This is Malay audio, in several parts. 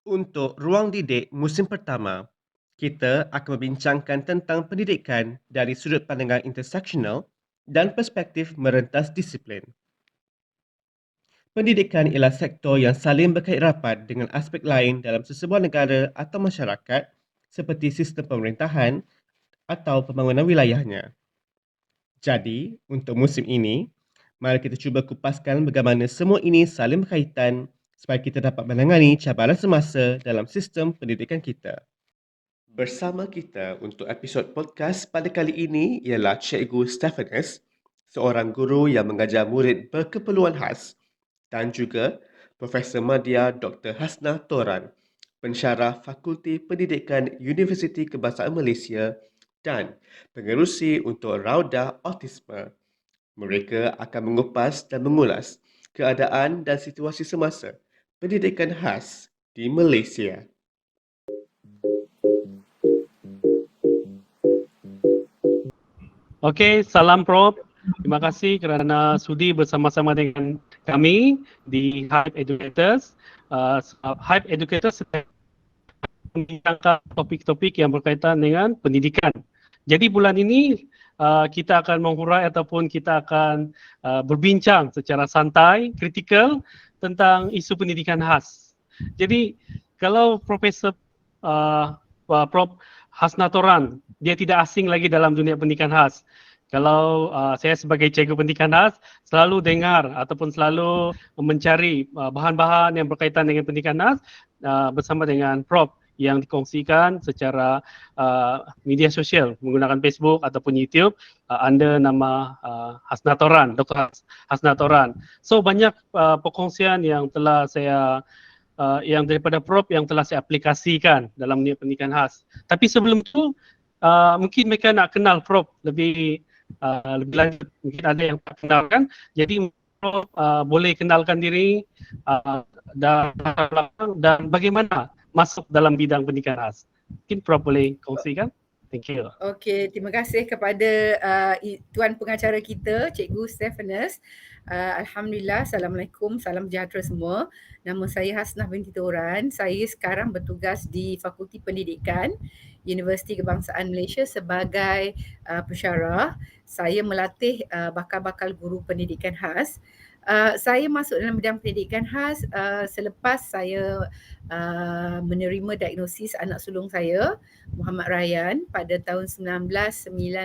Untuk ruang didik musim pertama, kita akan membincangkan tentang pendidikan dari sudut pandangan interseksional dan perspektif merentas disiplin. Pendidikan ialah sektor yang saling berkait rapat dengan aspek lain dalam sesebuah negara atau masyarakat seperti sistem pemerintahan atau pembangunan wilayahnya. Jadi, untuk musim ini, mari kita cuba kupaskan bagaimana semua ini saling berkaitan supaya kita dapat menangani cabaran semasa dalam sistem pendidikan kita. Bersama kita untuk episod podcast pada kali ini ialah Cikgu Stephanus, seorang guru yang mengajar murid berkeperluan khas, dan juga Profesor Madya Dr. Hasna Toran, pensyarah Fakulti Pendidikan Universiti Kebangsaan Malaysia dan pengerusi untuk Rauda Autisme. Mereka akan mengupas dan mengulas keadaan dan situasi semasa pendidikan khas di Malaysia. Okey, salam Prof. Terima kasih kerana sudi bersama-sama dengan kami di Hype Educators. Hype Educators sedang membincangkan topik-topik yang berkaitan dengan pendidikan. Jadi bulan ini kita akan menghurai ataupun kita akan berbincang secara santai, kritikal tentang isu pendidikan khas. Jadi kalau Prof Hasna Toran, dia tidak asing lagi dalam dunia pendidikan khas. Kalau saya sebagai cikgu pendidikan khas selalu dengar ataupun selalu mencari bahan-bahan yang berkaitan dengan pendidikan khas bersama dengan Prof yang dikongsikan secara media sosial menggunakan Facebook ataupun YouTube under nama Hasna Toran, Dr. Hasna Toran. So banyak perkongsian yang telah saya yang daripada Prof yang telah saya aplikasikan dalam dunia pendidikan khas. Tapi sebelum itu mungkin mereka nak kenal Prof lebih lanjut. Mungkin ada yang tak kenal kan. Jadi Prof boleh kenalkan diri dan bagaimana masuk dalam bidang pendidikan khas. Mungkin Prof boleh kongsikan. Thank you. Okey, terima kasih kepada tuan pengacara kita, Cikgu Stephanus. Alhamdulillah, Assalamualaikum, salam sejahtera semua. Nama saya Hasnah binti Toran. Saya sekarang bertugas di Fakulti Pendidikan Universiti Kebangsaan Malaysia sebagai pensyarah. Saya melatih bakal-bakal guru pendidikan khas. Saya masuk dalam bidang pendidikan khas selepas saya menerima diagnosis anak sulung saya, Muhammad Rayyan, pada tahun 1998.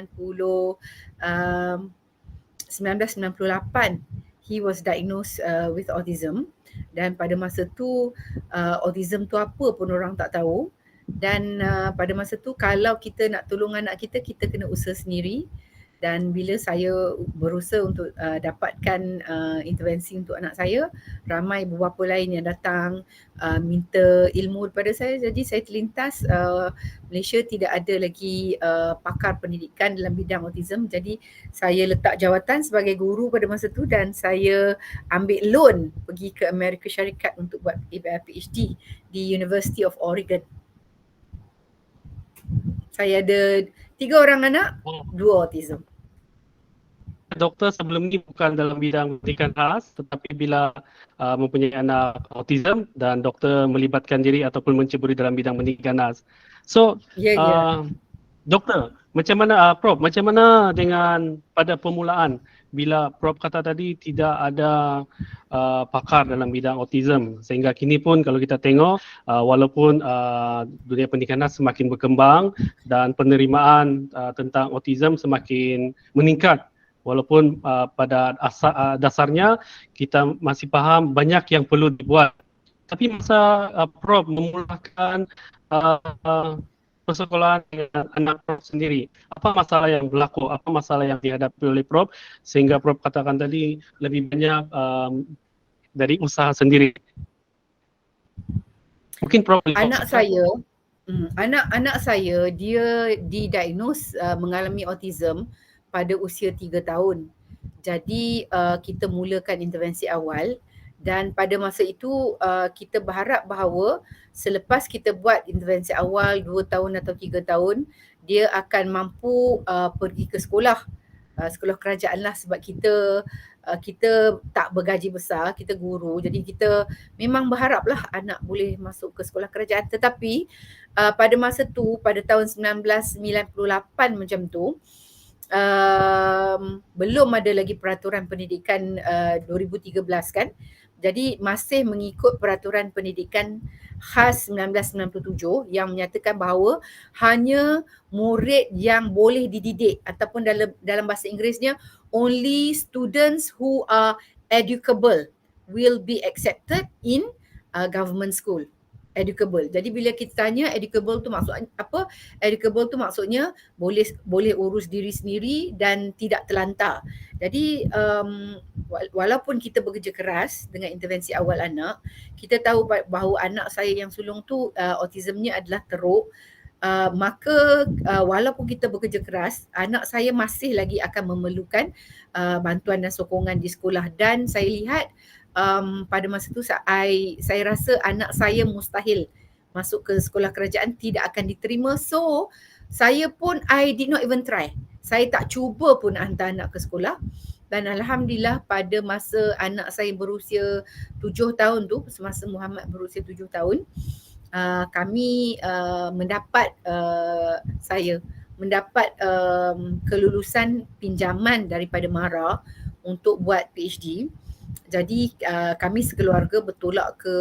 He was diagnosed with autism, dan pada masa tu autism tu apa pun orang tak tahu, dan pada masa tu kalau kita nak tolong anak kita, kita kena usaha sendiri. Dan bila saya berusaha untuk dapatkan intervensi untuk anak saya, ramai beberapa lain yang datang minta ilmu daripada saya. Jadi saya terlintas Malaysia tidak ada lagi pakar pendidikan dalam bidang autism. Jadi saya letak jawatan sebagai guru pada masa tu dan saya ambil loan pergi ke Amerika Syarikat untuk buat PhD di University of Oregon. Saya ada 3 orang anak, 2 autism. Doktor sebelum ni bukan dalam bidang pendidikan khas, tetapi bila mempunyai anak autism dan doktor melibatkan diri ataupun menceburi dalam bidang pendidikan khas. So, doktor, macam mana Prof, macam mana dengan pada permulaan bila Prof kata tadi tidak ada pakar dalam bidang autism, sehingga kini pun kalau kita tengok walaupun dunia pendidikan khas semakin berkembang dan penerimaan tentang autism semakin meningkat. Walaupun pada dasarnya kita masih faham banyak yang perlu dibuat. Tapi masa Prof memulakan persekolahan dengan anak Prof sendiri, apa masalah yang berlaku, apa masalah yang dihadapi oleh Prof sehingga Prof katakan tadi lebih banyak dari usaha sendiri. Mungkin Prof anak saya dia didiagnose mengalami autism pada usia 3 tahun. Jadi kita mulakan intervensi awal dan pada masa itu kita berharap bahawa selepas kita buat intervensi awal 2 tahun atau 3 tahun, dia akan mampu pergi ke sekolah sekolah kerajaan lah, sebab kita kita tak bergaji besar, kita guru, jadi kita memang berharaplah anak boleh masuk ke sekolah kerajaan. Tetapi pada masa tu, pada tahun 1998 macam tu, belum ada lagi peraturan pendidikan 2013 kan. Jadi masih mengikut peraturan pendidikan khas 1997 yang menyatakan bahawa hanya murid yang boleh dididik, ataupun dalam bahasa Inggerisnya, only students who are educable will be accepted in government school. Educable. Jadi bila kita tanya educable tu maksud apa? Educable tu maksudnya boleh urus diri sendiri dan tidak terlantar. Jadi walaupun kita bekerja keras dengan intervensi awal anak, kita tahu bahawa anak saya yang sulung tu autismnya adalah teruk. Maka walaupun kita bekerja keras, anak saya masih lagi akan memerlukan bantuan dan sokongan di sekolah. Dan saya lihat pada masa tu saya rasa anak saya mustahil masuk ke sekolah kerajaan, tidak akan diterima. So saya pun I did not even try. Saya tak cuba pun hantar anak ke sekolah. Dan alhamdulillah pada masa anak saya berusia 7 tahun tu, semasa Muhammad berusia 7 tahun, kami mendapat kelulusan pinjaman daripada MARA untuk buat PhD. Jadi kami sekeluarga bertolak ke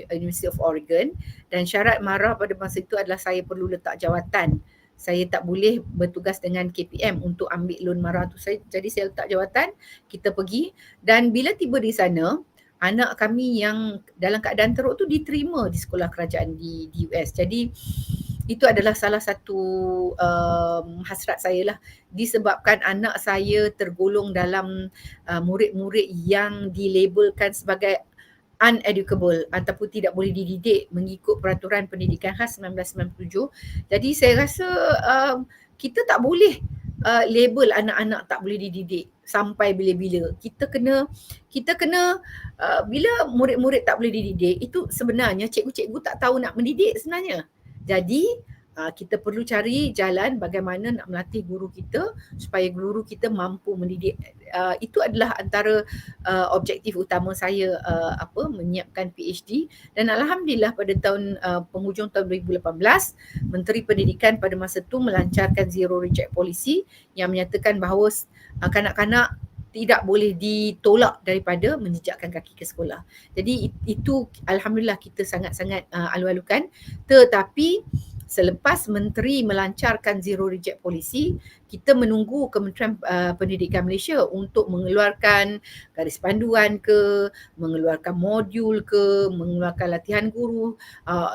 University of Oregon, dan syarat MARA pada masa itu adalah saya perlu letak jawatan. Saya tak boleh bertugas dengan KPM untuk ambil loan MARA tu. Jadi saya letak jawatan, kita pergi, dan bila tiba di sana, anak kami yang dalam keadaan teruk tu diterima di sekolah kerajaan di US. Jadi itu adalah salah satu hasrat saya lah, disebabkan anak saya tergolong dalam murid-murid yang dilabelkan sebagai uneducable ataupun tidak boleh dididik mengikut peraturan pendidikan khas 1997. Jadi saya rasa kita tak boleh label anak-anak tak boleh dididik sampai bila-bila. Kita kena bila murid-murid tak boleh dididik, itu sebenarnya cikgu-cikgu tak tahu nak mendidik sebenarnya. Jadi kita perlu cari jalan bagaimana nak melatih guru kita supaya guru kita mampu mendidik. Itu adalah antara objektif utama saya menyiapkan PhD. Dan alhamdulillah pada penghujung tahun 2018, Menteri Pendidikan pada masa itu melancarkan zero reject policy yang menyatakan bahawa kanak-kanak tidak boleh ditolak daripada menjejakkan kaki ke sekolah. Jadi itu alhamdulillah kita sangat-sangat alu-alukan. Tetapi selepas menteri melancarkan zero reject policy, kita menunggu Kementerian Pendidikan Malaysia untuk mengeluarkan garis panduan ke, mengeluarkan modul ke, mengeluarkan latihan guru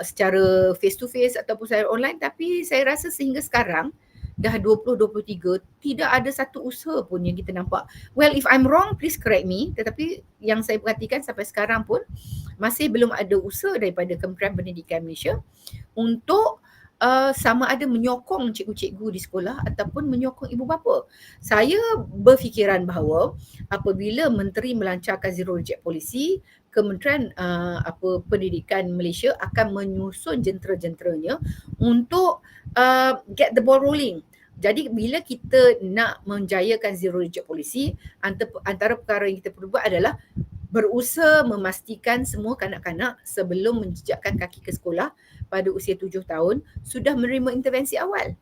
secara face to face ataupun secara online. Tapi saya rasa sehingga sekarang dah 2023 tidak ada satu usaha pun yang kita nampak. Well, if I'm wrong, please correct me. Tetapi yang saya perhatikan sampai sekarang pun masih belum ada usaha daripada Kementerian Pendidikan Malaysia untuk sama ada menyokong cikgu-cikgu di sekolah ataupun menyokong ibu bapa. Saya berfikiran bahawa apabila menteri melancarkan zero reject policy, Kementerian Pendidikan Malaysia akan menyusun jentera-jenteranya untuk get the ball rolling. Jadi bila kita nak menjayakan zero reject policy, antara perkara yang kita perlu buat adalah berusaha memastikan semua kanak-kanak sebelum menjejakkan kaki ke sekolah pada usia 7 tahun sudah menerima intervensi awal.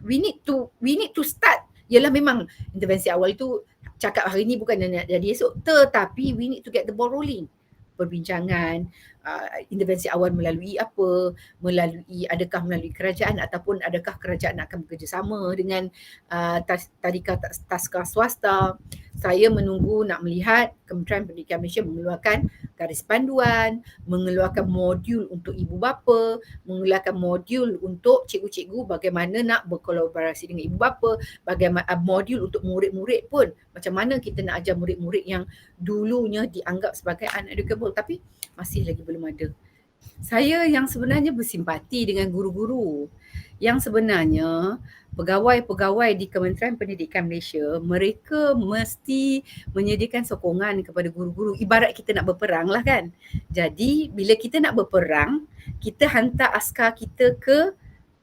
We need to start. Yalah, memang intervensi awal itu cakap hari ni bukan nak jadi esok, tetapi we need to get the ball rolling. Perbincangan, intervensi awal melalui apa, adakah melalui kerajaan ataupun adakah kerajaan akan bekerjasama dengan tadika taska swasta. Saya menunggu nak melihat Kementerian Pendidikan Malaysia mengeluarkan garis panduan, mengeluarkan modul untuk ibu bapa, mengeluarkan modul untuk cikgu-cikgu bagaimana nak berkolaborasi dengan ibu bapa, bagaimana modul untuk murid-murid pun, macam mana kita nak ajar murid-murid yang dulunya dianggap sebagai uneducable tapi masih lagi belum ada. Saya yang sebenarnya bersimpati dengan guru-guru. Yang sebenarnya pegawai-pegawai di Kementerian Pendidikan Malaysia, mereka mesti menyediakan sokongan kepada guru-guru. Ibarat kita nak berperang lah kan. Jadi bila kita nak berperang, kita hantar askar kita ke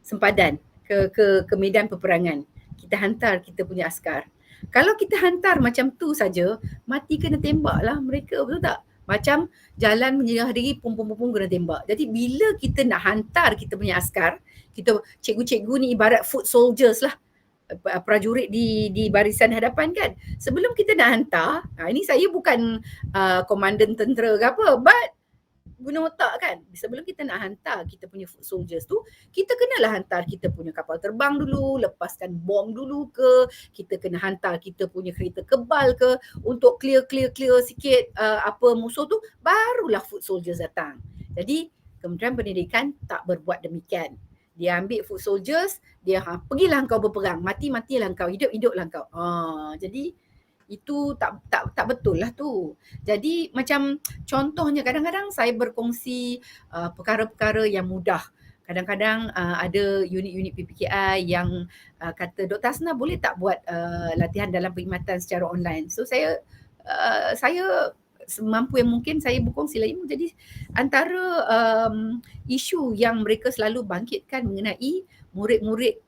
sempadan, ke medan peperangan. Kita hantar kita punya askar. Kalau kita hantar macam tu saja, mati kena tembak lah mereka, betul tak? Macam jalan menyerah diri, pum kena tembak. Jadi bila kita nak hantar kita punya askar, kita cikgu-cikgu ni ibarat foot soldiers lah, prajurit di barisan hadapan kan. Sebelum kita nak hantar, ini saya bukan komandan tentera ke apa, but guna otak kan. Sebelum kita nak hantar kita punya foot soldiers tu, kita kenalah hantar kita punya kapal terbang dulu, lepaskan bom dulu ke, kita kena hantar kita punya kereta kebal ke untuk clear sikit apa musuh tu, barulah foot soldiers datang. Jadi Kementerian Pendidikan tak berbuat demikian. Dia ambil foot soldiers, dia pergilah kau berperang, mati-matilah kau, hidup-hiduplah kau. Jadi itu tak betul lah tu. Jadi macam contohnya kadang-kadang saya berkongsi perkara-perkara yang mudah. Kadang-kadang ada unit-unit PPKI yang kata, Dr. Hasna boleh tak buat latihan dalam perkhidmatan secara online. So saya semampu yang mungkin saya berkongsi lah. Jadi antara isu yang mereka selalu bangkitkan mengenai murid-murid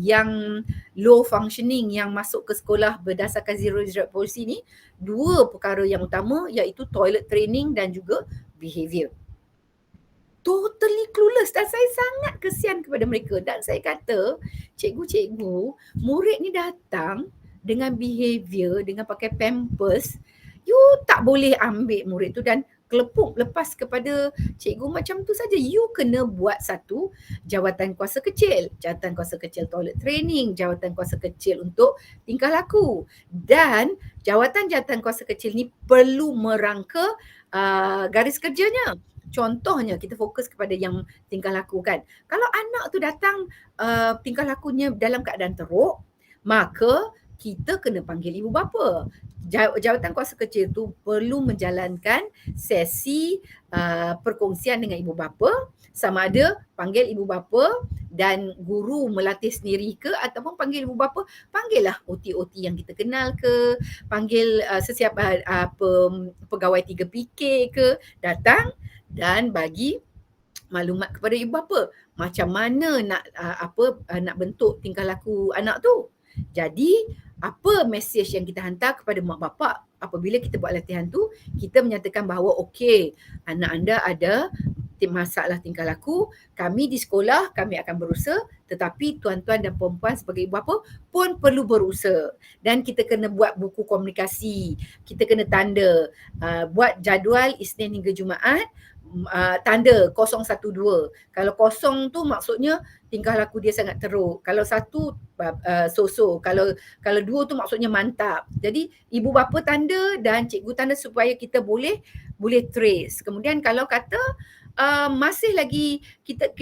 yang low functioning yang masuk ke sekolah berdasarkan zero disrupt policy ni, dua perkara yang utama iaitu toilet training dan juga behaviour. Totally clueless dan saya sangat kesian kepada mereka dan saya kata, cikgu-cikgu, murid ni datang dengan behaviour, dengan pakai pampers, you tak boleh ambil murid tu dan kelepuk lepas kepada cikgu macam tu saja. You kena buat satu jawatan kuasa kecil, jawatan kuasa kecil toilet training, jawatan kuasa kecil untuk tingkah laku, dan jawatan-jawatan kuasa kecil ni perlu merangka garis kerjanya. Contohnya kita fokus kepada yang tingkah laku kan. Kalau anak tu datang tingkah lakunya dalam keadaan teruk, maka kita kena panggil ibu bapa. Jawatan kuasa kecil tu perlu menjalankan sesi perkongsian dengan ibu bapa, sama ada panggil ibu bapa dan guru melatih sendiri ke, ataupun panggil ibu bapa, panggillah OT-OT yang kita kenal ke, panggil sesiapa pegawai 3PK ke, datang dan bagi maklumat kepada ibu bapa macam mana nak bentuk tingkah laku anak tu. Jadi apa mesej yang kita hantar kepada mak bapak apabila kita buat latihan tu, kita menyatakan bahawa okey, anak anda ada masalah tingkah laku, kami di sekolah kami akan berusaha, tetapi tuan-tuan dan puan-puan sebagai ibu bapa pun perlu berusaha, dan kita kena buat buku komunikasi, kita kena tanda buat jadual Isnin hingga Jumaat, tanda 012. Kalau kosong tu maksudnya tingkah laku dia sangat teruk. Kalau satu so-so. Kalau dua tu maksudnya mantap. Jadi ibu bapa tanda dan cikgu tanda supaya kita boleh trace. Kemudian kalau kata masih lagi kita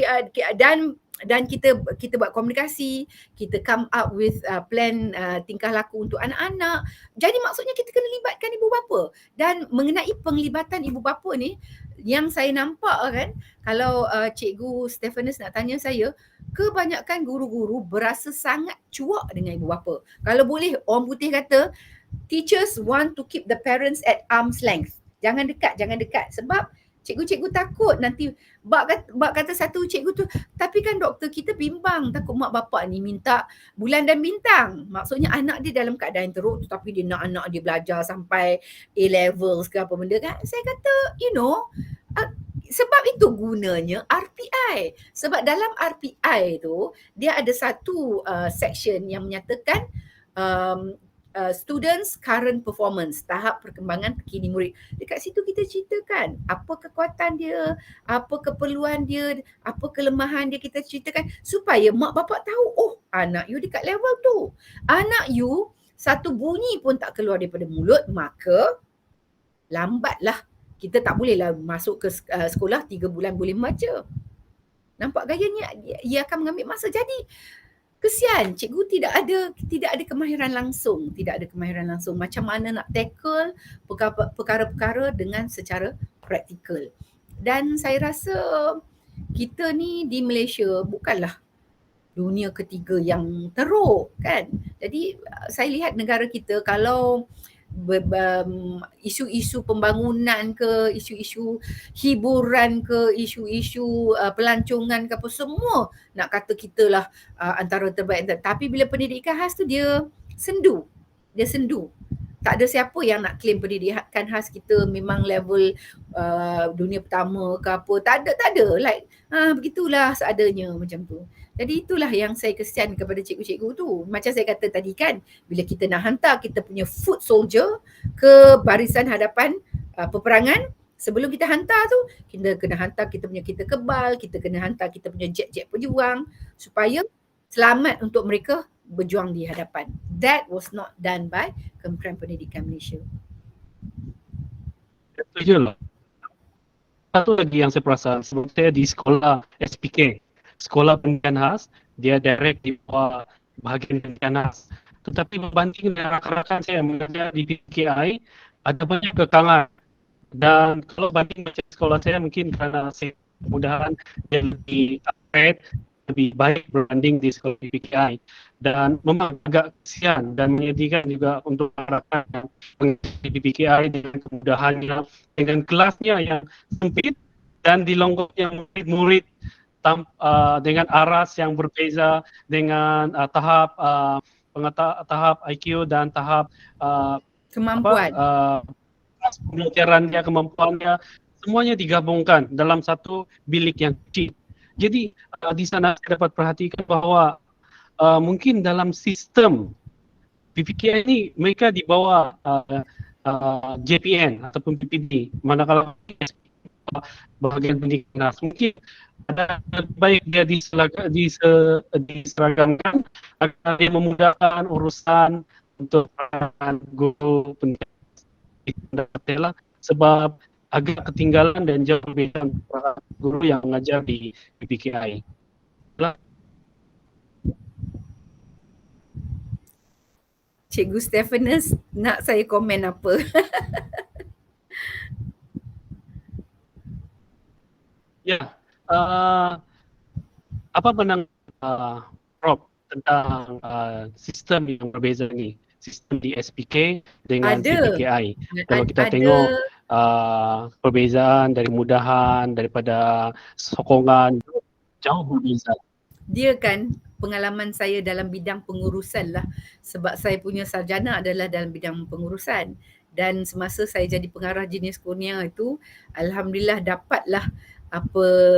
dan kita buat komunikasi, kita come up with plan tingkah laku untuk anak-anak. Jadi maksudnya kita kena libatkan ibu bapa. Dan mengenai penglibatan ibu bapa ni, yang saya nampak kan, kalau Cikgu Stephanus nak tanya saya, kebanyakan guru-guru berasa sangat cuak dengan ibu bapa. Kalau boleh, orang putih kata, teachers want to keep the parents at arm's length. Jangan dekat. Sebab cikgu-cikgu takut nanti bak kata satu cikgu tu, tapi kan doktor kita bimbang, takut mak bapak ni minta bulan dan bintang. Maksudnya anak dia dalam keadaan teruk tetapi dia nak anak dia belajar sampai A-levels ke apa benda kan. Saya kata, sebab itu gunanya RPI. Sebab dalam RPI tu dia ada satu section yang menyatakan students current performance, tahap perkembangan terkini murid. Dekat situ kita ceritakan apa kekuatan dia, apa keperluan dia, apa kelemahan dia, kita ceritakan supaya mak bapak tahu, anak you dekat level tu. Anak you satu bunyi pun tak keluar daripada mulut, maka lambatlah. Kita tak bolehlah masuk ke sekolah 3 bulan boleh membaca. Nampak gayanya, ia akan mengambil masa. Jadi kesian, cikgu tidak ada kemahiran langsung, macam mana nak tackle perkara-perkara dengan secara praktikal. Dan saya rasa kita ni di Malaysia bukanlah dunia ketiga yang teruk kan. Jadi saya lihat negara kita, kalau isu-isu pembangunan ke, isu-isu hiburan ke, isu-isu pelancongan ke apa, semua nak kata kita lah antara terbaik. Tapi bila pendidikan khas tu dia sendu. dia sendu. Tak ada siapa yang nak claim pendidikan khas kita memang level dunia pertama ke apa. Tak ada. Like begitulah seadanya macam tu. Jadi itulah yang saya kesian kepada cikgu-cikgu tu. Macam saya kata tadi kan, bila kita nak hantar kita punya foot soldier ke barisan hadapan peperangan, sebelum kita hantar tu, kita kena hantar kita punya kereta kebal, kita kena hantar kita punya jet-jet pejuang supaya selamat untuk mereka berjuang di hadapan. That was not done by Kementerian Pendidikan Malaysia. Setuju lah. Satu lagi yang saya perasan, sebab saya di sekolah SPK, Sekolah Pendidikan Khas, dia direct di bawah bahagian pendidikan khas. Tetapi berbanding dengan rakan-rakan saya yang mengajar di PKI, ada banyak kekangan. Dan kalau banding macam sekolah saya, mungkin kerana saya kemudahan dia lebih upgrade, lebih baik berbanding di sekolah PKI, dan memang agak kesian dan menyedihkan juga untuk rakan di PKI dengan kemudahannya, dengan kelasnya yang sempit dan dilonggoknya murid-murid dengan aras yang berbeza, dengan tahap tahap IQ dan tahap kemampuan. Pembelajarannya, kemampuannya, semuanya digabungkan dalam satu bilik yang kecil. Jadi di sana saya dapat perhatikan bahawa mungkin dalam sistem PPKI ini mereka di bawah JPN ataupun PPD, manakala bahagian pendidikan khas, mungkin ada baik dia diseragamkan agar dia memudahkan urusan untuk guru pendidikan, sebab agak ketinggalan dan jauh berbeza para guru yang mengajar di PPKI. Cikgu Stephanus, nak saya komen apa? Ya, apa pandangan Prof tentang sistem yang berbeza ni, sistem di SPK dengan PPKI? Kalau kita tengok perbezaan dari mudahan, daripada sokongan, jauh berbeza. Dia kan pengalaman saya dalam bidang pengurusan lah, sebab saya punya sarjana adalah dalam bidang pengurusan, dan semasa saya jadi pengarah jenis kurnia itu, alhamdulillah dapatlah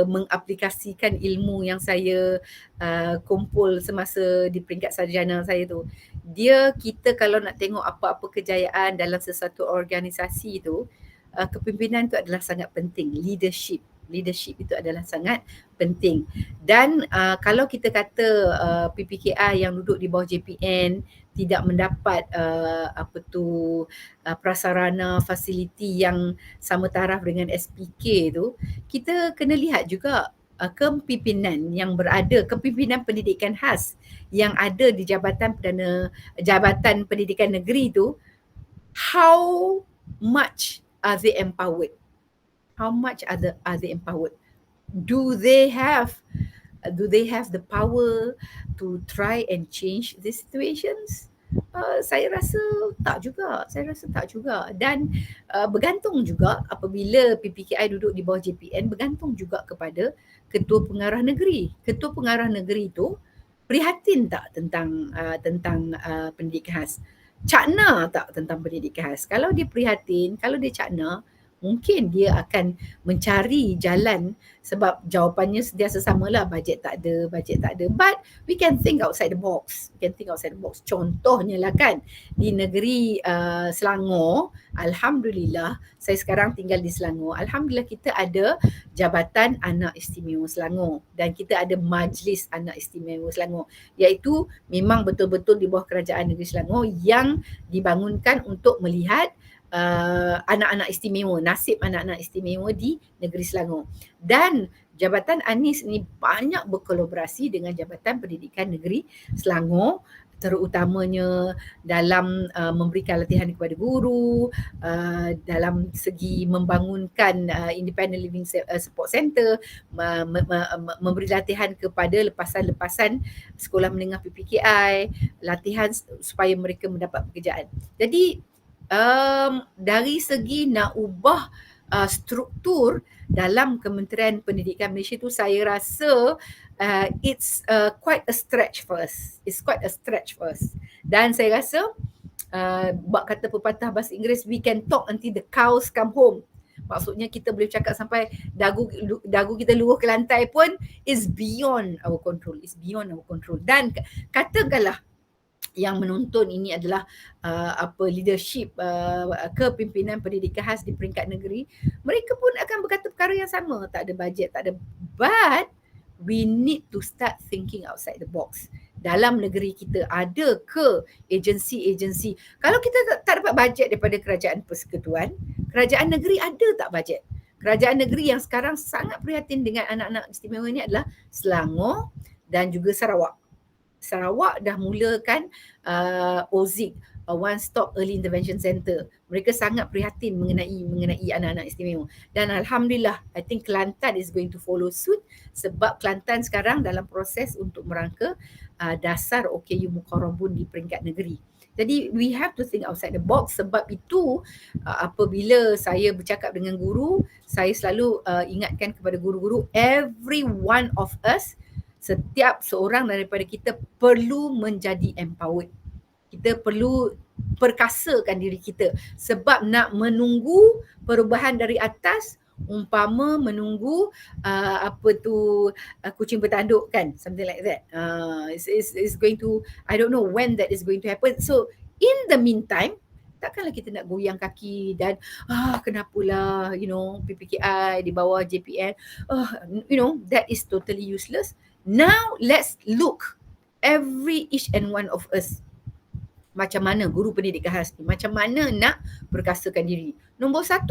mengaplikasikan ilmu yang saya kumpul semasa di peringkat sarjana saya tu. Kita kalau nak tengok apa-apa kejayaan dalam sesuatu organisasi tu, kepimpinan itu adalah sangat penting. Leadership itu adalah sangat penting. Dan kalau kita kata PPKI yang duduk di bawah JPN tidak mendapat prasarana fasiliti yang sama taraf dengan SPK tu, kita kena lihat juga kepimpinan yang berada, kepimpinan pendidikan khas yang ada di Jabatan Pendidikan Negeri tu, how much are they empowered? How much are they empowered? Do they have the power to try and change the situations? Saya rasa tak juga. Dan bergantung juga apabila PPKI duduk di bawah JPN, bergantung juga kepada Ketua Pengarah Negeri. Ketua Pengarah Negeri tu prihatin tak tentang pendidikan khas? Cakna tak tentang pendidikan khas? Kalau dia prihatin, kalau dia cakna, mungkin dia akan mencari jalan, sebab jawapannya sentiasa samalah, bajet tak ada. But we can think outside the box. Contohnya lah kan, di negeri Selangor, alhamdulillah, saya sekarang tinggal di Selangor. Alhamdulillah kita ada Jabatan Anak Istimewa Selangor dan kita ada Majlis Anak Istimewa Selangor, iaitu memang betul-betul di bawah Kerajaan Negeri Selangor yang dibangunkan untuk melihat anak-anak istimewa, nasib anak-anak istimewa di negeri Selangor. Dan Jabatan Anis ni banyak berkolaborasi dengan Jabatan Pendidikan Negeri Selangor, terutamanya dalam memberikan latihan kepada guru, dalam segi membangunkan Independent Living Support Center, memberi latihan kepada lepasan-lepasan sekolah menengah PPKI, latihan supaya mereka mendapat pekerjaan. Jadi dari segi nak ubah struktur dalam Kementerian Pendidikan Malaysia tu, saya rasa it's quite a stretch for us. Dan saya rasa bak kata pepatah bahasa Inggeris, we can talk until the cows come home. Maksudnya kita boleh cakap sampai dagu kita luruh ke lantai pun is beyond our control, Dan katakanlah yang menonton ini adalah leadership kepimpinan pendidikan khas di peringkat negeri, mereka pun akan berkata perkara yang sama, tak ada bajet, tak ada, but we need to start thinking outside the box. Dalam negeri kita ada ke agensi-agensi, kalau kita tak dapat bajet daripada kerajaan persekutuan, kerajaan negeri ada tak bajet? Kerajaan negeri yang sekarang sangat prihatin dengan anak-anak istimewa ini adalah Selangor dan juga Sarawak. Sarawak dah mulakan OZIC, One Stop Early Intervention Center. Mereka sangat prihatin mengenai anak-anak istimewa. Dan alhamdulillah, I think Kelantan is going to follow suit, sebab Kelantan sekarang dalam proses untuk merangka dasar OKU Mukarrabun di peringkat negeri. Jadi we have to think outside the box. Sebab itu apabila saya bercakap dengan guru, saya selalu ingatkan kepada guru-guru, every one of us, setiap seorang daripada kita perlu menjadi empowered. Kita perlu perkasakan diri kita, sebab nak menunggu perubahan dari atas umpama menunggu kucing bertanduk kan, something like that. It's going to, I don't know when that is going to happen. So in the meantime, takkanlah kita nak goyang kaki dan kenapalah PPKI di bawah JPN, that is totally useless. Now let's look, each and one of us, macam mana guru pendidikan khas ni, macam mana nak perkasakan diri. Nombor 1,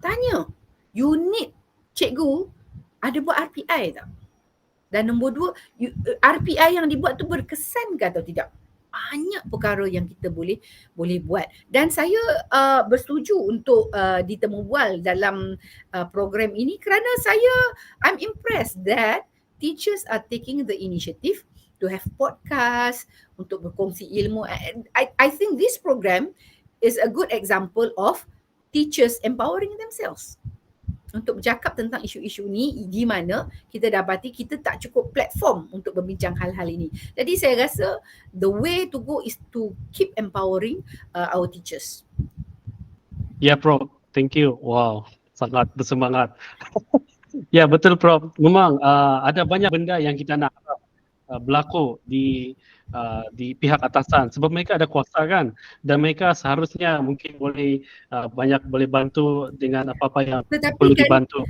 tanya, unit cikgu ada buat RPI tak? Dan nombor 2, RPI yang dibuat tu berkesan ke atau tidak? Banyak perkara yang kita boleh buat. Dan saya bersetuju untuk ditemu bual dalam program ini kerana I'm impressed that teachers are taking the initiative to have podcast untuk berkongsi ilmu. I think this program is a good example of teachers empowering themselves untuk bercakap tentang isu-isu ni, di mana kita dapati kita tak cukup platform untuk berbincang hal-hal ini. Jadi saya rasa the way to go is to keep empowering our teachers. Ya, Prof. Thank you. Wow, sangat bersemangat. Ya, betul, Prof. Memang ada banyak benda yang kita nak berlaku di pihak atasan, sebab mereka ada kuasa kan, dan mereka seharusnya mungkin boleh boleh bantu dengan apa-apa yang perlu dibantu.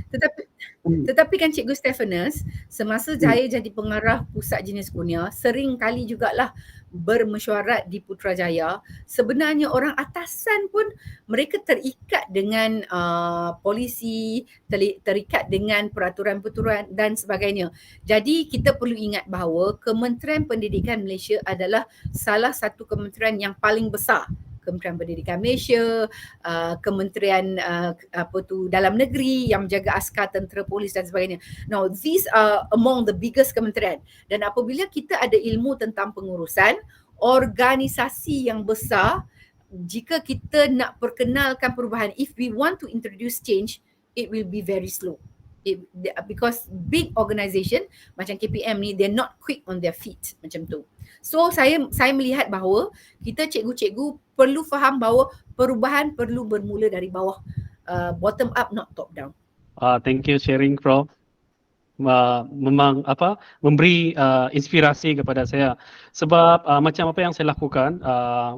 Tetapi kan Cikgu Stephanus, semasa saya jadi pengarah Pusat Jenis Kurnia, sering kali jugalah bermesyuarat di Putrajaya. Sebenarnya orang atasan pun mereka terikat dengan polisi, terikat dengan peraturan-peraturan dan sebagainya. Jadi kita perlu ingat bahawa Kementerian Pendidikan Malaysia adalah salah satu kementerian yang paling besar. Kementerian Pendidikan Malaysia, Kementerian Dalam Negeri yang menjaga askar, tentera, polis dan sebagainya. Now, these are among the biggest kementerian. Dan apabila kita ada ilmu tentang pengurusan organisasi yang besar, jika kita nak perkenalkan perubahan, if we want to introduce change, it will be very slow. Because big organisation macam KPM ni, they're not quick on their feet macam tu. So saya melihat bahawa kita cikgu-cikgu perlu faham bahawa perubahan perlu bermula dari bawah, bottom up, not top down. Thank you sharing, Prof. Memang memberi inspirasi kepada saya, sebab macam apa yang saya lakukan,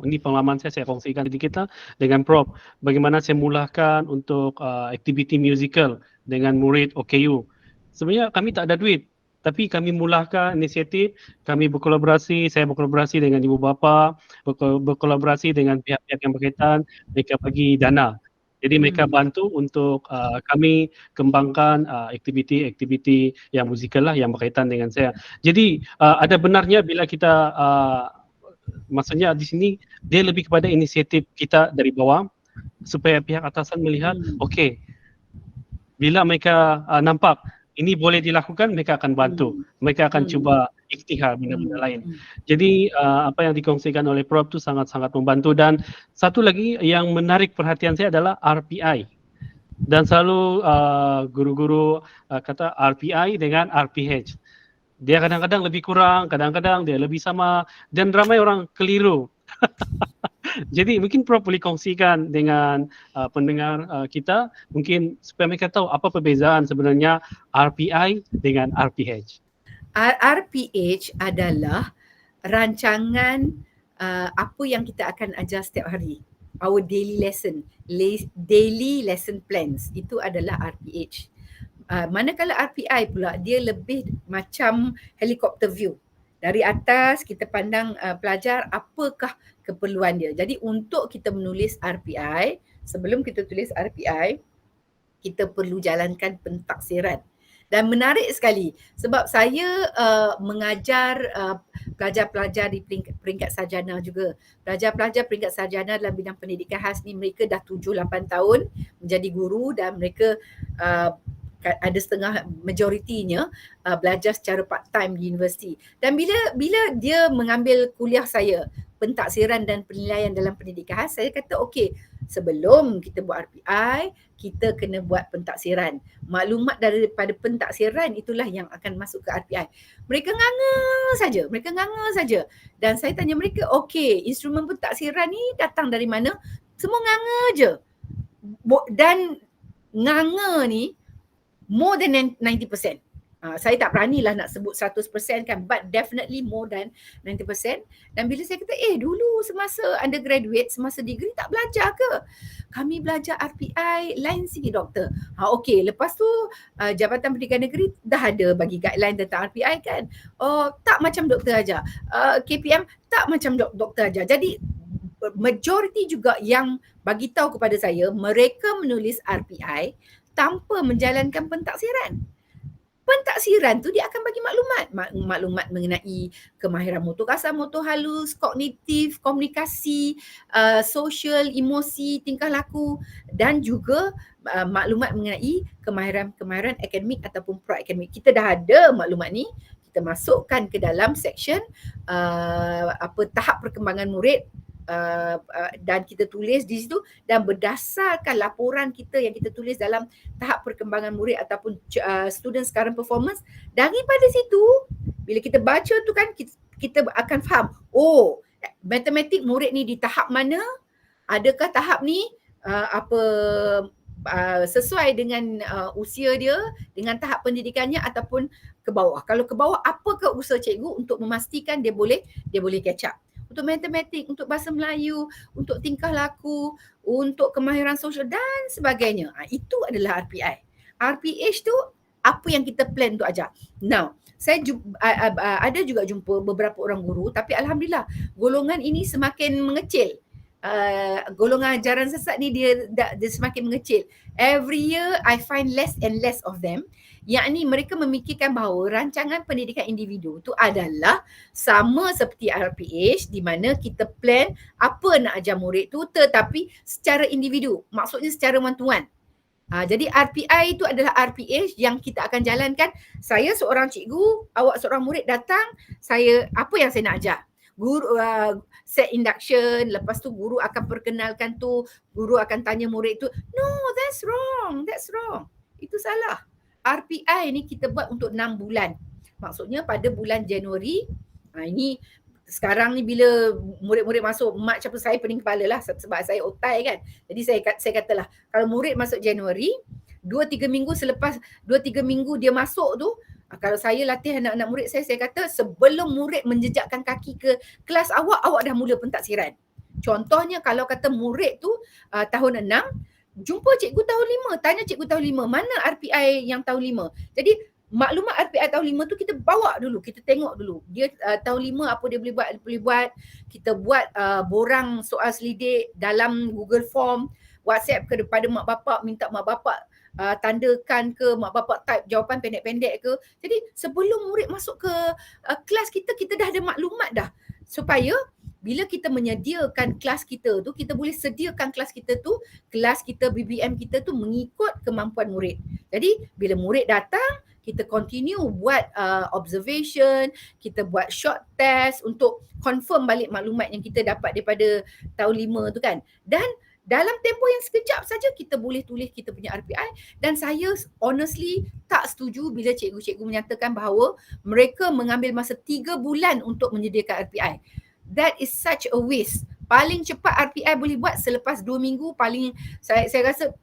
ini pengalaman saya kongsikan sedikit dengan Prof. Bagaimana saya mulakan untuk aktiviti musical dengan murid OKU. Sebenarnya kami tak ada duit, tapi kami mulakan inisiatif, kami saya berkolaborasi dengan ibu bapa, berkolaborasi dengan pihak-pihak yang berkaitan, mereka bagi dana. Jadi mereka bantu untuk kami kembangkan aktiviti-aktiviti yang musikal yang berkaitan dengan saya. Jadi ada benarnya bila kita, maksudnya di sini dia lebih kepada inisiatif kita dari bawah, supaya pihak atasan melihat, okey, bila mereka nampak ini boleh dilakukan, mereka akan bantu. Mereka akan cuba iktihar benda-benda lain. Jadi apa yang dikongsikan oleh Prof tu sangat-sangat membantu. Dan satu lagi yang menarik perhatian saya adalah RPI. Dan selalu guru-guru kata RPI dengan RPH. Dia kadang-kadang lebih kurang, kadang-kadang dia lebih sama, dan ramai orang keliru. Jadi mungkin Prof boleh kongsikan dengan pendengar kita mungkin supaya mereka tahu apa perbezaan sebenarnya RPI dengan RPH. RPH adalah rancangan apa yang kita akan ajar setiap hari. Our daily lesson plans itu adalah RPH. Manakala RPI pula dia lebih macam helicopter view. Dari atas kita pandang pelajar apakah keperluan dia. Jadi untuk kita menulis RPI, sebelum kita tulis RPI, kita perlu jalankan pentaksiran. Dan menarik sekali sebab saya mengajar pelajar-pelajar di peringkat sarjana juga. Pelajar-pelajar peringkat sarjana dalam bidang pendidikan khas ni mereka dah 7-8 tahun menjadi guru dan mereka ada setengah majoritinya belajar secara part time di universiti. Dan bila dia mengambil kuliah saya, pentaksiran dan penilaian dalam pendidikan khas, saya kata okey, sebelum kita buat RPI, kita kena buat pentaksiran. Maklumat daripada pentaksiran itulah yang akan masuk ke RPI. Mereka nganga saja. Dan saya tanya mereka, okey, instrumen pentaksiran ni datang dari mana? Semua nganga je. Dan nganga ni more than 90%. Saya tak beranilah nak sebut 100% kan, but definitely more than 90%. Dan bila saya kata, dulu semasa undergraduate, semasa degree tak belajar ke? Kami belajar RPI lain sikit doktor. Okey, lepas tu Jabatan Pendidikan Negeri dah ada bagi guideline tentang RPI kan. Oh, tak macam doktor ajar. KPM tak macam doktor ajar. Jadi majoriti juga yang bagi tahu kepada saya, mereka menulis RPI tanpa menjalankan pentaksiran. Pentaksiran tu dia akan bagi maklumat mengenai kemahiran motor kasar, motor halus, kognitif, komunikasi, sosial, emosi, tingkah laku dan juga maklumat mengenai kemahiran akademik ataupun pro-akademik. Kita dah ada maklumat ni, kita masukkan ke dalam section tahap perkembangan murid. Dan kita tulis di situ dan berdasarkan laporan kita yang kita tulis dalam tahap perkembangan murid ataupun students current performance, daripada situ bila kita baca tu kan kita akan faham, matematik murid ni di tahap mana, adakah tahap ni sesuai dengan usia dia, dengan tahap pendidikannya ataupun ke bawah. Kalau ke bawah, apakah usaha cikgu untuk memastikan dia boleh catch up. Untuk matematik, untuk bahasa Melayu, untuk tingkah laku, untuk kemahiran sosial dan sebagainya. Itu adalah RPI. RPH tu apa yang kita plan untuk ajar. Now, saya ada juga jumpa beberapa orang guru, tapi alhamdulillah golongan ini semakin mengecil. Golongan ajaran sesat ni dia semakin mengecil. Every year I find less and less of them. Yakni mereka memikirkan bahawa rancangan pendidikan individu tu adalah sama seperti RPH di mana kita plan apa nak ajar murid tu tetapi secara individu. Maksudnya secara one to one. Jadi RPI itu adalah RPH yang kita akan jalankan. Saya seorang cikgu, awak seorang murid datang, apa yang saya nak ajar? Guru set induction, lepas tu guru akan perkenalkan tu, guru akan tanya murid tu, no, that's wrong. Itu salah. RPI ni kita buat untuk 6 bulan. Maksudnya pada bulan Januari, ini sekarang ni bila murid-murid masuk Mac apa, saya pening kepala lah sebab saya otai kan. Jadi saya katalah kalau murid masuk Januari, 2-3 minggu selepas 2-3 minggu dia masuk tu, kalau saya latih anak-anak murid saya kata sebelum murid menjejakkan kaki ke kelas awak dah mula pentaksiran. Contohnya kalau kata murid tu tahun 6, jumpa cikgu tahun 5, tanya cikgu tahun 5, mana RPI yang tahun 5. Jadi maklumat RPI tahun 5 tu kita bawa dulu, kita tengok dulu. Dia tahun 5 apa dia boleh buat. Kita buat borang soal selidik dalam Google Form, WhatsApp kepada mak bapak, minta mak bapak tandakan ke, mak bapak type jawapan pendek-pendek ke. Jadi sebelum murid masuk ke kelas kita dah ada maklumat dah. Supaya bila kita menyediakan kelas kita tu, kita boleh sediakan kelas kita, BBM kita tu mengikut kemampuan murid. Jadi bila murid datang, kita continue buat observation, kita buat short test untuk confirm balik maklumat yang kita dapat daripada tahun 5 tu kan. Dan dalam tempoh yang sekejap saja kita boleh tulis kita punya RPI. Dan saya honestly tak setuju bila cikgu-cikgu menyatakan bahawa mereka mengambil masa 3 bulan untuk menyediakan RPI. That is such a waste. Paling cepat RPI boleh buat selepas 2 minggu. Paling saya rasa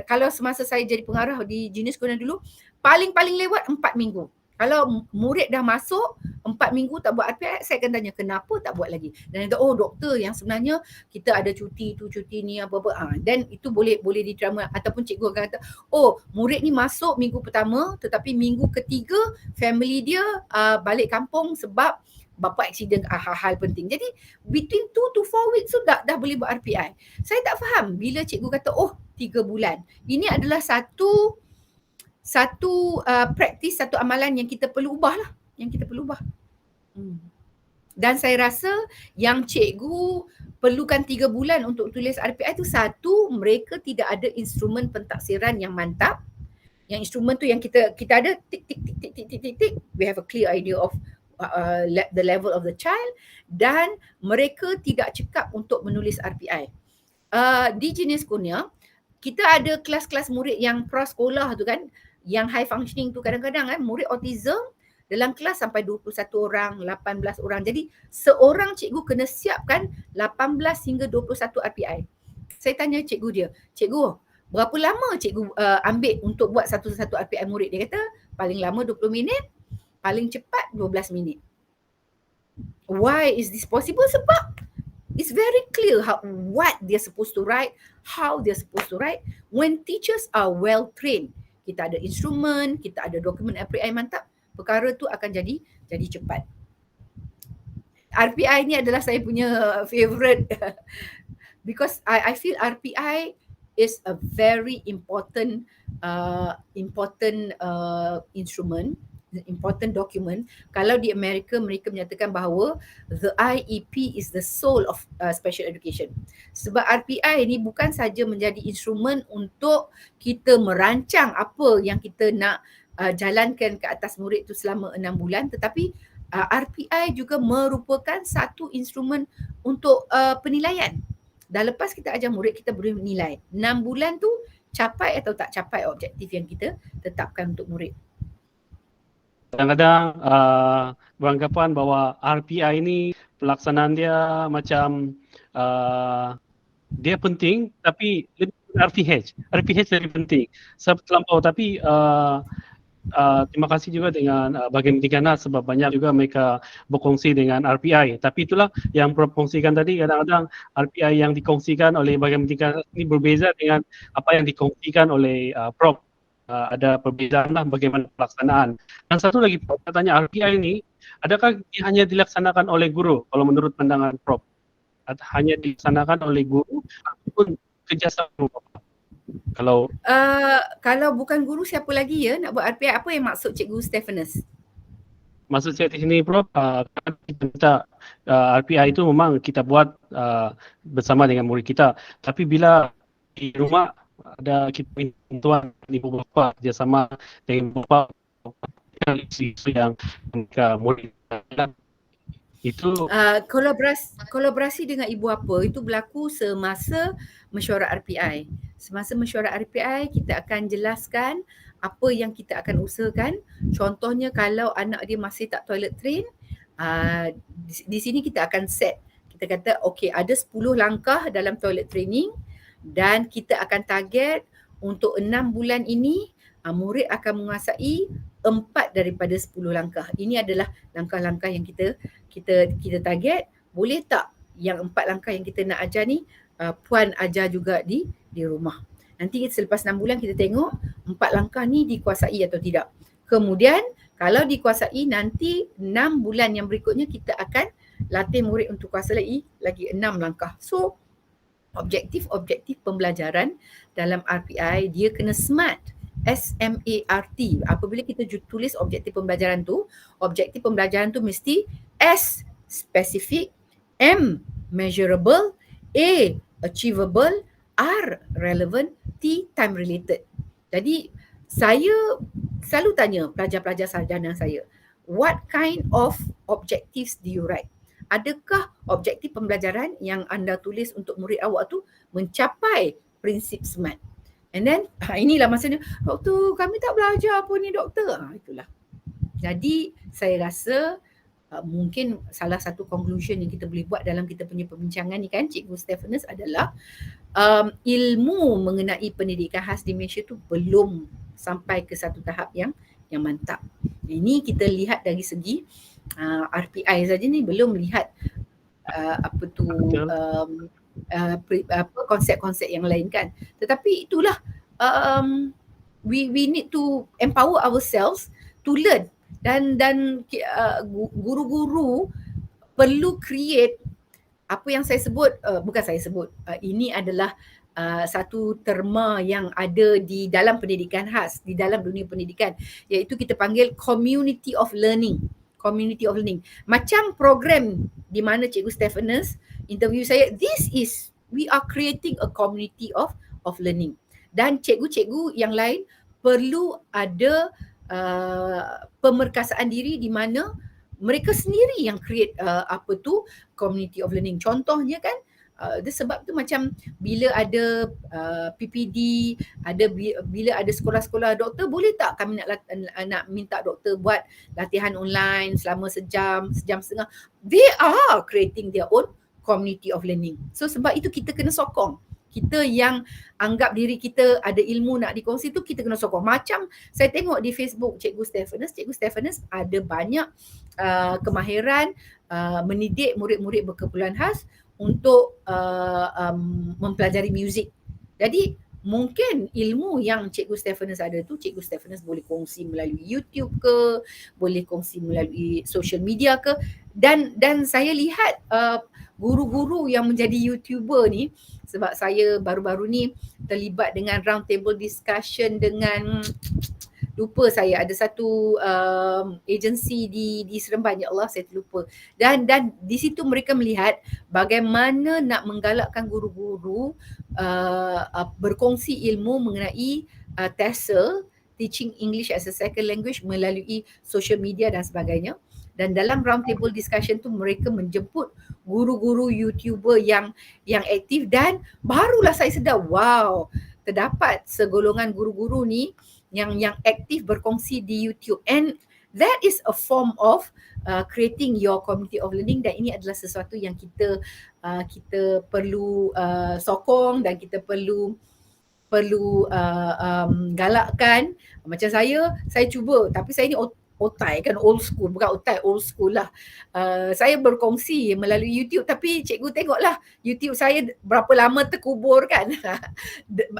kalau semasa saya jadi pengarah di Genius Corner dulu, paling lewat 4 minggu. Kalau murid dah masuk 4 minggu tak buat RPI, saya akan tanya kenapa tak buat lagi. Dan dia kata, oh doktor, yang sebenarnya kita ada cuti tu, cuti ni apa-apa. Dan itu boleh diterima, ataupun cikgu akan kata, oh murid ni masuk minggu pertama tetapi minggu ketiga family dia balik kampung sebab bapa accident, hal-hal penting. Jadi between 2 to 4 weeks tu dah boleh buat RPI. Saya tak faham bila cikgu kata, oh 3 bulan. Ini adalah satu praktis, satu amalan yang kita perlu ubah lah. Dan saya rasa yang cikgu perlukan 3 bulan untuk tulis RPI tu, satu, mereka tidak ada instrumen pentaksiran yang mantap. Yang instrumen tu yang kita ada tik, we have a clear idea of the level of the child, dan mereka tidak cekap untuk menulis RPI. Di Genius Corner, kita ada kelas-kelas murid yang prasekolah tu kan, yang high functioning tu, kadang-kadang kan murid autism dalam kelas sampai 21 orang, 18 orang. Jadi seorang cikgu kena siapkan 18 hingga 21 RPI. Saya tanya cikgu dia, cikgu berapa lama cikgu ambil untuk buat satu-satu RPI murid? Dia kata paling lama 20 minit, paling cepat 12 minit. Why is this possible? Sebab it's very clear what they're supposed to write, how they're supposed to write. When teachers are well trained, kita ada instrumen, kita ada dokumen RPI mantap, perkara tu akan jadi cepat. RPI ni adalah saya punya favourite because I feel RPI is a very important instrument, important document. Kalau di Amerika mereka menyatakan bahawa the IEP is the soul of special education. Sebab RPI ni bukan saja menjadi instrumen untuk kita merancang apa yang kita nak jalankan ke atas murid tu selama 6 bulan, tetapi RPI juga merupakan satu instrumen untuk penilaian. Dah lepas kita ajar murid, kita boleh menilai 6 bulan tu capai atau tak capai objektif yang kita tetapkan untuk murid. Kadang-kadang beranggapan bahawa RPI ini pelaksanaan dia macam dia penting, tapi lebih RPH lebih penting terlampau. Tapi terima kasih juga dengan bahagian pendidikan sebab banyak juga mereka berkongsi dengan RPI. Tapi itulah yang Prof kongsikan tadi, kadang-kadang RPI yang dikongsikan oleh bahagian pendidikan ini berbeza dengan apa yang dikongsikan oleh Prof. Ada perbezaan lah bagaimana pelaksanaan. Dan satu lagi Prof, katanya RPI ini adakah hanya dilaksanakan oleh guru kalau menurut pandangan Prof? Hanya dilaksanakan oleh guru ataupun kerjasama? Kalau bukan guru, siapa lagi ya nak buat RPI? Apa yang maksud Cikgu Stephanus? Maksud saya di sini Prof, kita RPI itu memang kita buat bersama dengan murid kita. Tapi bila di rumah ada kita bantuan ibu bapa kerjasama dengan ibu bapa isu yang mereka murid itu kolaborasi dengan ibu bapa itu berlaku semasa mesyuarat RPI. Semasa mesyuarat RPI kita akan jelaskan apa yang kita akan usahakan. Contohnya kalau anak dia masih tak toilet train, di sini kita akan set. Kita kata okey, ada 10 langkah dalam toilet training dan kita akan target untuk 6 bulan ini murid akan menguasai 4 daripada 10 langkah. Ini adalah langkah-langkah yang kita target. Boleh tak yang 4 langkah yang kita nak ajar ni puan ajar juga di rumah. Nanti selepas 6 bulan kita tengok 4 langkah ni dikuasai atau tidak. Kemudian kalau dikuasai, nanti 6 bulan yang berikutnya kita akan latih murid untuk kuasai lagi 6 langkah. So objektif pembelajaran dalam RPI dia kena SMART. SMART. Apabila kita tulis objektif pembelajaran tu mesti S specific, M measurable, A achievable, R relevant, T time related. Jadi saya selalu tanya pelajar-pelajar sarjana saya, what kind of objectives do you write? Adakah objektif pembelajaran yang anda tulis untuk murid awak tu mencapai prinsip SMART? And then inilah masanya, doktor kami tak belajar apa ni doktor. Itulah. Jadi saya rasa mungkin salah satu conclusion yang kita boleh buat dalam kita punya perbincangan ni kan Cikgu Stephanus adalah ilmu mengenai pendidikan khas di Malaysia tu belum sampai ke satu tahap yang mantap. Ini kita lihat dari segi RPI saja ni, belum lihat konsep-konsep yang lain kan. Tetapi itulah we need to empower ourselves to learn, dan guru-guru perlu create apa yang saya sebut, ini adalah satu terma yang ada di dalam pendidikan khas, di dalam dunia pendidikan, iaitu kita panggil community of learning. Community of learning. Macam program di mana Cikgu Stephanus interview saya, we are creating a community of learning. Dan cikgu-cikgu yang lain perlu ada pemerkasaan diri di mana mereka sendiri yang create community of learning. Contohnya kan, sebab tu macam bila ada PPD, bila ada sekolah-sekolah doktor, boleh tak kami nak minta doktor buat latihan online selama sejam setengah. They are creating their own community of learning. So sebab itu kita kena sokong. Kita yang anggap diri kita ada ilmu nak dikongsi tu, kita kena sokong. Macam saya tengok di Facebook Cikgu Stephanus ada banyak kemahiran mendidik murid-murid berkeperluan khas untuk mempelajari muzik. Jadi mungkin ilmu yang Cikgu Stephanus ada tu, Cikgu Stephanus boleh kongsi melalui YouTube ke, boleh kongsi melalui social media ke, dan saya lihat guru-guru yang menjadi YouTuber ni, sebab saya baru-baru ni terlibat dengan round table discussion dengan, lupa saya, ada satu agensi di Seremban, ya Allah saya terlupa, dan di situ mereka melihat bagaimana nak menggalakkan guru-guru berkongsi ilmu mengenai TESL, Teaching English as a Second Language, melalui social media dan sebagainya. Dan dalam round table discussion tu mereka menjemput guru-guru YouTuber yang aktif, dan barulah saya sedar, wow, terdapat segolongan guru-guru ni yang aktif berkongsi di YouTube, and that is a form of creating your community of learning. Dan ini adalah sesuatu yang kita perlu sokong, dan kita perlu galakkan. Macam saya cuba, tapi saya ni otai kan, old school, bukan otai, old school lah. Saya berkongsi melalui YouTube, tapi cikgu tengoklah YouTube saya berapa lama terkubur kan.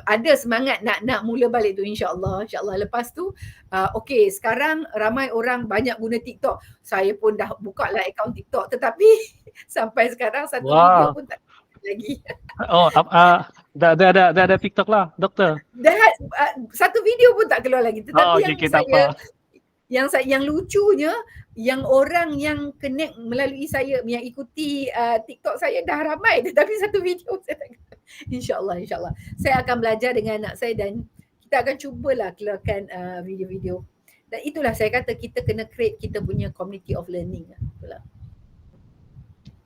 Ada semangat nak mula balik tu, insyaAllah. Lepas tu, okey, sekarang ramai orang banyak guna TikTok. Saya pun dah buka lah akaun TikTok, tetapi sampai sekarang satu video pun tak lagi. Dah ada TikTok lah, doktor. Satu video pun tak keluar lagi. Tetapi yang lucunya, yang orang yang connect melalui saya, yang ikuti TikTok saya dah ramai, tetapi satu video saya tak. InsyaAllah saya akan belajar dengan anak saya, dan kita akan cubalah keluarkan video-video. Dan itulah saya kata, kita kena create kita punya community of learning. Itulah.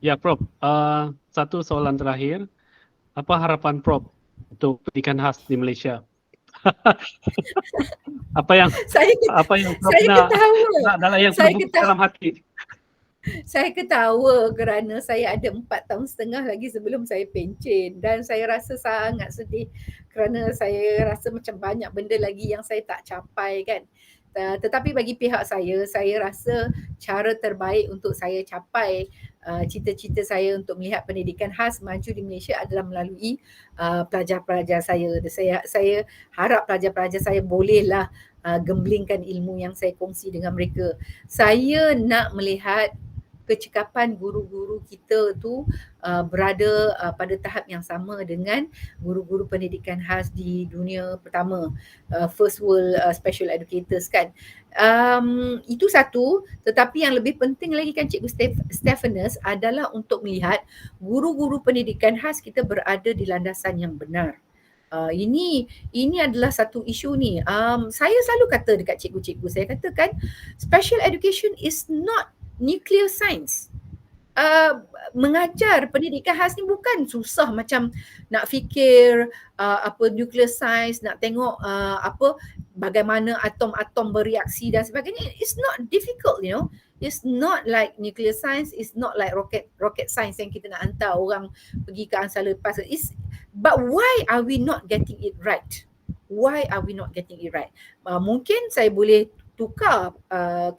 Ya, Prof. Satu soalan terakhir. Apa harapan Prof untuk pendidikan khas di Malaysia? Apa yang Prof nak yang terbuka dalam hati? Saya ketawa kerana saya ada 4 tahun setengah lagi sebelum saya pencen, dan saya rasa sangat sedih kerana saya rasa macam banyak benda lagi yang saya tak capai kan. Tetapi bagi pihak saya rasa cara terbaik untuk saya capai cita-cita saya untuk melihat pendidikan khas maju di Malaysia adalah melalui pelajar-pelajar saya. Saya harap pelajar-pelajar saya bolehlah gemblingkan ilmu yang saya kongsi dengan mereka. Saya nak melihat kecekapan guru-guru kita tu berada pada tahap yang sama dengan guru-guru pendidikan khas di dunia pertama, first world special educators kan. Itu satu, tetapi yang lebih penting lagi kan Cikgu Stephanus adalah untuk melihat guru-guru pendidikan khas kita berada di landasan yang benar. Ini adalah satu isu ni. Saya selalu kata dekat cikgu-cikgu, saya katakan special education is not nuclear science. Mengajar pendidikan khas ni bukan susah macam nak fikir nuclear science, nak tengok bagaimana atom-atom bereaksi dan sebagainya. It's not difficult, you know. It's not like nuclear science, it's not like rocket science yang kita nak hantar orang pergi ke angkasa lepas. But why are we not getting it right? Why are we not getting it right? Mungkin saya boleh tukar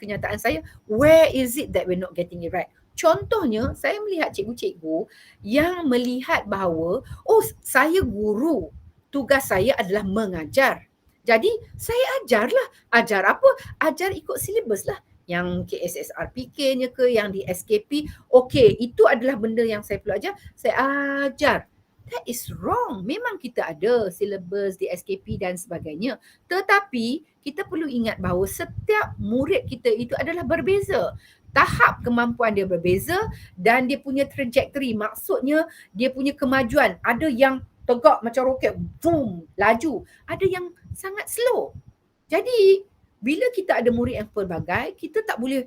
kenyataan saya, where is it that we're not getting it right? Contohnya, saya melihat cikgu-cikgu yang melihat bahawa, oh, saya guru, tugas saya adalah mengajar. Jadi saya ajarlah. Ajar apa? Ajar ikut silibus lah. Yang KSSRPK-nya ke, yang di SKP. Okey, itu adalah benda yang saya perlu ajar. Saya ajar. That is wrong. Memang kita ada silibus di SKP dan sebagainya. Tetapi kita perlu ingat bahawa setiap murid kita itu adalah berbeza. Tahap kemampuan dia berbeza dan dia punya trajectory. Maksudnya dia punya kemajuan. Ada yang tegak macam roket, boom, laju. Ada yang sangat slow. Jadi bila kita ada murid yang pelbagai, kita tak boleh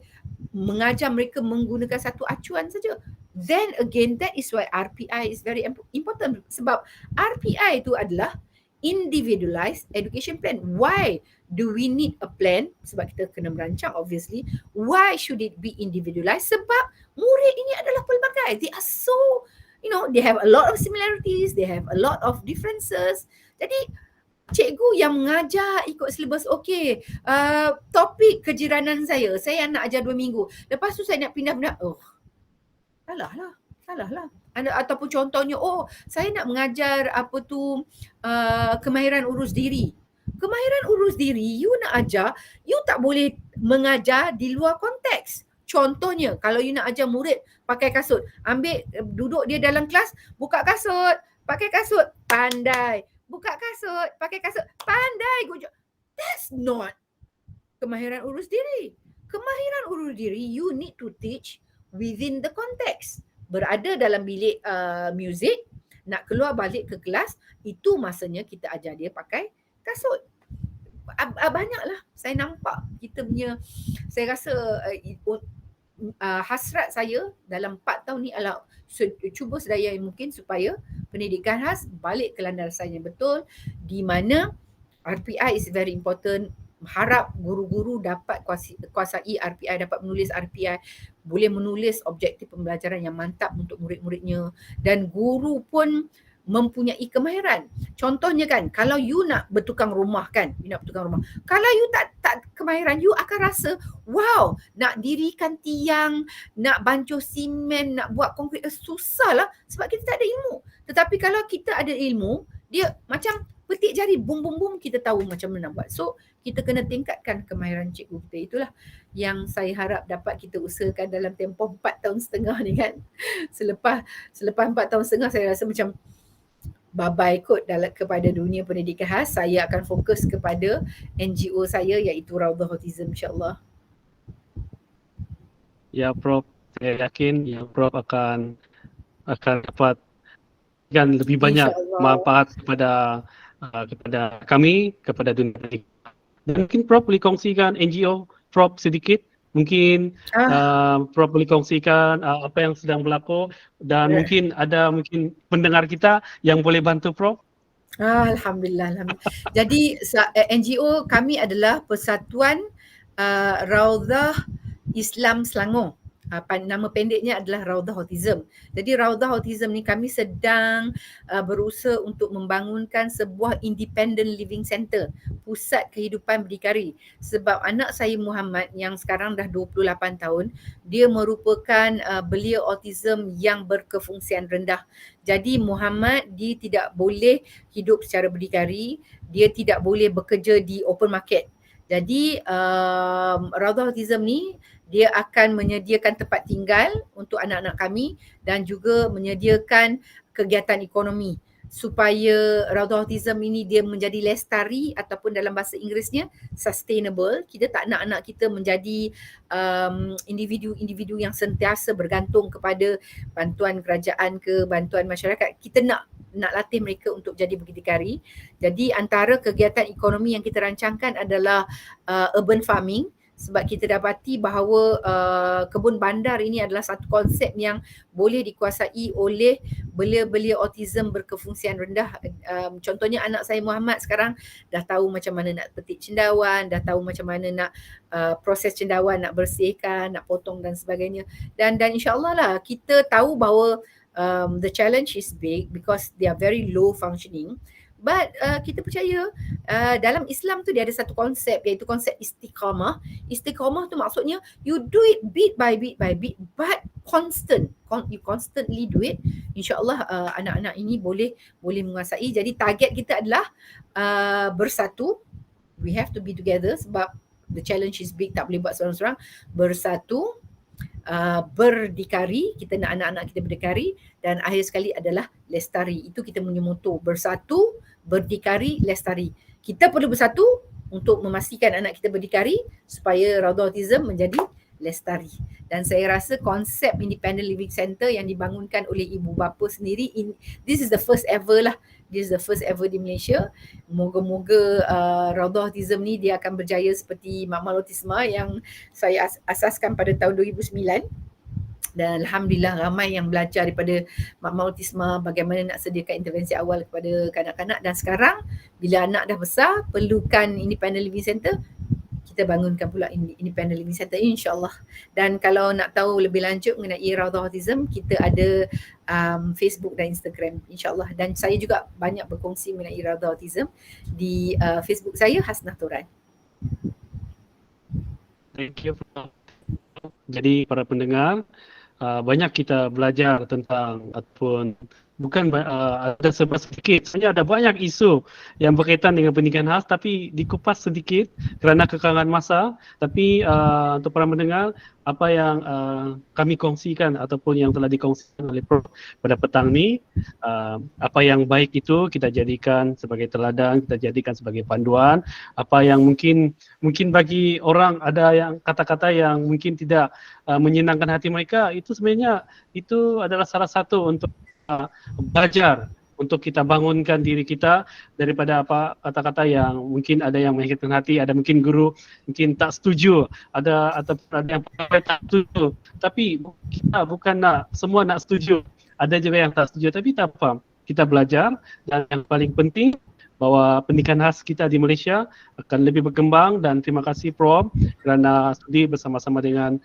mengajar mereka menggunakan satu acuan saja. Then again, that is why RPI is very important. Sebab RPI itu adalah individualized education plan. Why do we need a plan? Sebab kita kena merancang, obviously. Why should it be individualized? Sebab murid ini adalah pelbagai. They are so, you know, they have a lot of similarities, they have a lot of differences. Jadi cikgu yang mengajar ikut silibus, okey, topik kejiranan saya nak ajar 2 minggu. Lepas tu saya nak pindah-pindah, salah lah. Ataupun contohnya, saya nak mengajar kemahiran urus diri. Kemahiran urus diri, you nak ajar, you tak boleh mengajar di luar konteks. Contohnya, kalau you nak ajar murid pakai kasut, ambil, duduk dia dalam kelas, buka kasut, pakai kasut, pandai. Buka kasut, pakai kasut, pandai gojok. That's not kemahiran urus diri. Kemahiran urus diri, you need to teach within the context. Berada dalam bilik muzik, nak keluar balik ke kelas, itu masanya kita ajar dia pakai kasut. Banyaklah saya nampak kita punya, saya rasa hasrat saya dalam 4 tahun ni adalah cuba sedaya yang mungkin supaya pendidikan khas balik ke landasan yang betul, di mana RPI is very important. Harap guru-guru dapat kuasai RPI, dapat menulis RPI, boleh menulis objektif pembelajaran yang mantap untuk murid-muridnya, dan guru pun mempunyai kemahiran. Contohnya kan, kalau you nak bertukang rumah kan, kalau you tak kemahiran, you akan rasa, wow, nak dirikan tiang, nak bancuh simen, nak buat konkrit, susah lah sebab kita tak ada ilmu. Tetapi kalau kita ada ilmu, dia macam petik jari, bum bum bum, kita tahu macam mana nak buat. So kita kena tingkatkan kemahiran cikgu kita. Itulah yang saya harap dapat kita usahakan dalam tempoh 4 tahun setengah ni kan. Selepas 4 tahun setengah, saya rasa macam bye-bye kot kepada dunia pendidikan khas. Saya akan fokus kepada NGO saya, iaitu Raudhah Autism, insyaAllah. Ya Prof, saya yakin Prof akan dapat lebih banyak manfaat kepada kami, kepada dunia pendidikan. Dan mungkin Prof boleh kongsikan NGO Prof sedikit. Mungkin Prof boleh kongsikan apa yang sedang berlaku, dan mungkin ada pendengar kita yang boleh bantu Prof. Alhamdulillah. Jadi NGO kami adalah Persatuan Raudhah Islam Selangor. Nama pendeknya adalah Raudhah Autism. Jadi Raudhah Autism ni kami sedang berusaha untuk membangunkan sebuah independent living center, pusat kehidupan berdikari. Sebab anak saya Muhammad yang sekarang dah 28 tahun, dia merupakan belia autism yang berkefungsian rendah. Jadi Muhammad, dia tidak boleh hidup secara berdikari, dia tidak boleh bekerja di open market. Jadi Raudhah Autism ni dia akan menyediakan tempat tinggal untuk anak-anak kami dan juga menyediakan kegiatan ekonomi supaya Raudhah Autism ini dia menjadi lestari, ataupun dalam bahasa Inggerisnya sustainable. Kita tak nak anak kita menjadi individu-individu yang sentiasa bergantung kepada bantuan kerajaan ke bantuan masyarakat. Kita nak latih mereka untuk jadi berdikari. Jadi antara kegiatan ekonomi yang kita rancangkan adalah urban farming. sebab kita dapati bahawa kebun bandar ini adalah satu konsep yang boleh dikuasai oleh belia-belia autism berkefungsian rendah. Contohnya anak saya Muhammad sekarang dah tahu macam mana nak petik cendawan, dah tahu macam mana nak proses cendawan, nak bersihkan, nak potong dan sebagainya. Dan insyaAllah lah kita tahu bahawa the challenge is big because they are very low functioning. But kita percaya dalam Islam tu dia ada satu konsep, iaitu konsep istiqamah. Istiqamah tu maksudnya you do it bit by bit but constant. You constantly do it. InsyaAllah anak-anak ini boleh menguasai. Jadi target kita adalah bersatu. We have to be together sebab the challenge is big, tak boleh buat seorang-seorang. Bersatu, berdikari, kita nak anak-anak kita berdikari, dan akhir sekali adalah lestari. Itu kita punya motto, bersatu, berdikari, lestari. Kita perlu bersatu untuk memastikan anak kita berdikari supaya Raudhah Autism menjadi lestari. Dan saya rasa konsep Independent Living Center yang dibangunkan oleh ibu bapa sendiri, this is the first ever lah. This is the first ever di Malaysia. Moga-moga Raudhah Autism ni dia akan berjaya seperti Makmal Autisma yang saya asaskan pada tahun 2009. Dan Alhamdulillah ramai yang belajar daripada Makmal Autisma bagaimana nak sediakan intervensi awal kepada kanak-kanak. Dan sekarang bila anak dah besar perlukan Independent Living Center, kita bangunkan pula Independent Living Center insyaAllah. Dan kalau nak tahu lebih lanjut mengenai Raudhah Autism, kita ada Facebook dan Instagram insyaAllah. Dan saya juga banyak berkongsi mengenai Raudhah Autism di Facebook saya, Hasnah Toran. Thank you. Jadi para pendengar, banyak kita belajar tentang ataupun bukan ada sedikit, sebenarnya ada banyak isu yang berkaitan dengan pendidikan khas tapi dikupas sedikit kerana kekangan masa. Tapi untuk para pendengar, apa yang kami kongsikan ataupun yang telah dikongsikan oleh Prof pada petang ni, apa yang baik itu kita jadikan sebagai teladan, kita jadikan sebagai panduan. Apa yang mungkin bagi orang ada yang kata-kata yang mungkin tidak menyenangkan hati mereka, itu sebenarnya itu adalah salah satu untuk belajar untuk kita bangunkan diri kita daripada apa kata-kata yang mungkin ada yang menyakitkan hati, ada mungkin guru mungkin tak setuju, ada yang tak setuju. Tapi kita bukan semua nak setuju. Ada juga yang tak setuju, tapi tak apa. Kita belajar, dan yang paling penting bahawa pendidikan khas kita di Malaysia akan lebih berkembang. Dan terima kasih Prof kerana sudi bersama-sama dengan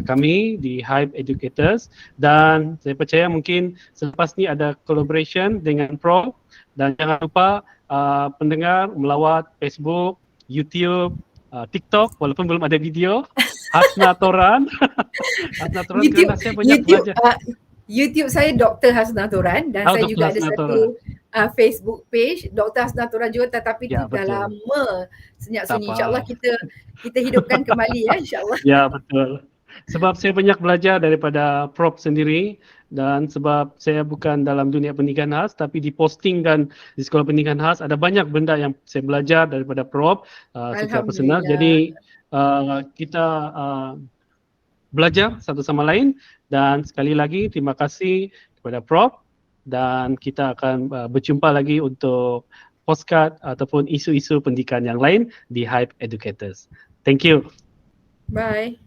kami di Hype Educators. Dan saya percaya mungkin selepas ni ada collaboration dengan Prof. Dan jangan lupa pendengar melawat Facebook, YouTube, TikTok walaupun belum ada video. Hasnah Toran. Hasnah Toran kerana saya banyak belajar. YouTube saya Dr. Hasnah Toran, dan saya Dr. juga ada Hasnah satu Facebook page Dr. Hasnah Toran juga, tetapi Ya, itu dah betul. lama senyap Tak sunyi. apa. InsyaAllah kita hidupkan kembali ya insyaAllah. Ya, betul. Sebab saya banyak belajar daripada Prof sendiri, dan sebab saya bukan dalam dunia pendidikan khas tapi dipostingkan di sekolah pendidikan khas, ada banyak benda yang saya belajar daripada Prof secara personal. Jadi kita belajar satu sama lain. Dan sekali lagi terima kasih kepada Prof, dan kita akan berjumpa lagi untuk postcard ataupun isu-isu pendidikan yang lain di Hype Educators. Thank you. Bye.